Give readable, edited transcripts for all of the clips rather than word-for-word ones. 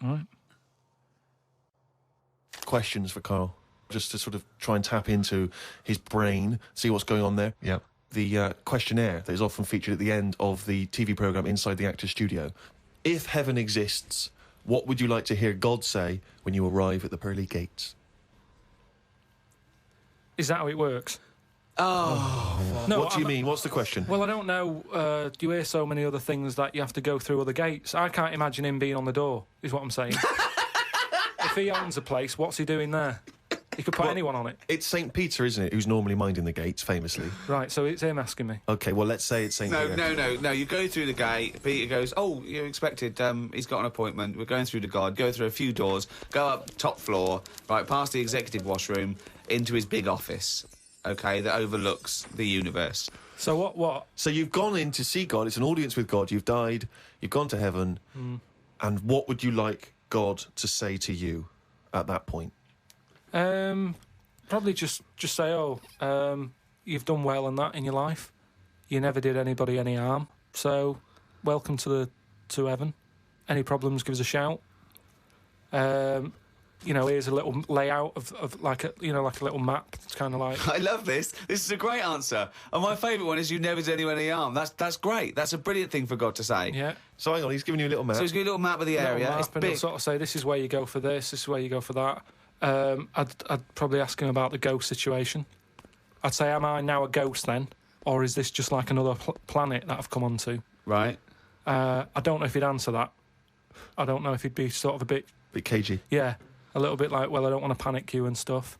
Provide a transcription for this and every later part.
All right. Questions for Karl, just to sort of try and tap into his brain, see what's going on there. Yeah. The questionnaire that is often featured at the end of the TV programme Inside the Actor's Studio. If heaven exists, what would you like to hear God say when you arrive at the pearly gates? Is that how it works? Oh. No, What do you mean? What's the question? Well, I don't know. You hear so many other things that you have to go through other gates. I can't imagine him being on the door, is what I'm saying. If he owns a place, what's he doing there? He could put anyone on it. It's St. Peter, isn't it, who's normally minding the gates, famously. Right, so it's him asking me. OK, well, let's say it's St. Peter. No. You go through the gate. Peter goes, oh, you're expected. He's got an appointment. We're going through to God. Go through a few doors. Go up top floor. Right, past the executive washroom, into his big office. OK, that overlooks the universe. So what? So you've gone in to see God. It's an audience with God. You've died. You've gone to heaven. And what would you like God to say to you at that point? Probably just say, you've done well in that in your life. You never did anybody any harm. So, welcome to heaven. Any problems, give us a shout. Here's a little layout of like a little map. It's kind of like... I love this. This is a great answer. And my favourite one is you never did anyone any harm. That's great. That's a brilliant thing for God to say. Yeah. So hang on, he's giving you a little map. So he's giving you a little map of the area. Map, it's and big. he'll sort of say, this is where you go for this is where you go for that. I'd probably ask him about the ghost situation. I'd say, am I now a ghost then? Or is this just like another planet that I've come onto? Right. I don't know if he'd answer that. I don't know if he'd be sort of a bit cagey. Yeah, a little bit like, well, I don't want to panic you and stuff.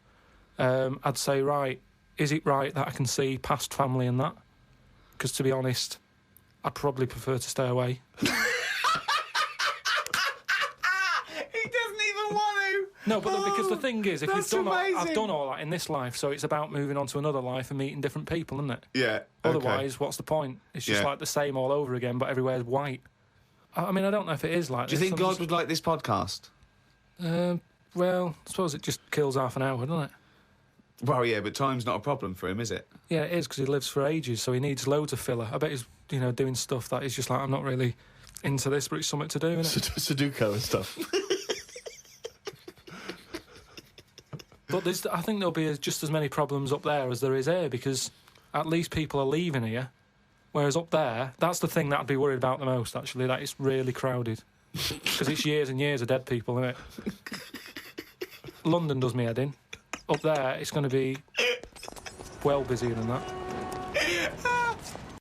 I'd say, right, is it right that I can see past family and that? Because to be honest, I'd probably prefer to stay away. No, but because the thing is, if you've done I've done all that in this life, so it's about moving on to another life and meeting different people, isn't it? Yeah. Otherwise, what's the point? It's just like the same all over again, but everywhere's white. I mean, I don't know if it is like this. Do you think God would like this podcast? Well, I suppose it just kills half an hour, doesn't it? Well, yeah, but time's not a problem for him, is it? Yeah, it is, because he lives for ages, so he needs loads of filler. I bet he's, doing stuff that he's just like, I'm not really into this, but it's something to do, isn't it? Sudoku and stuff. But I think there'll be just as many problems up there as there is here, because at least people are leaving here, whereas up there, that's the thing that I'd be worried about the most, actually, that it's really crowded. Because it's years and years of dead people, isn't it? London does me head in. Up there, it's going to be well busier than that.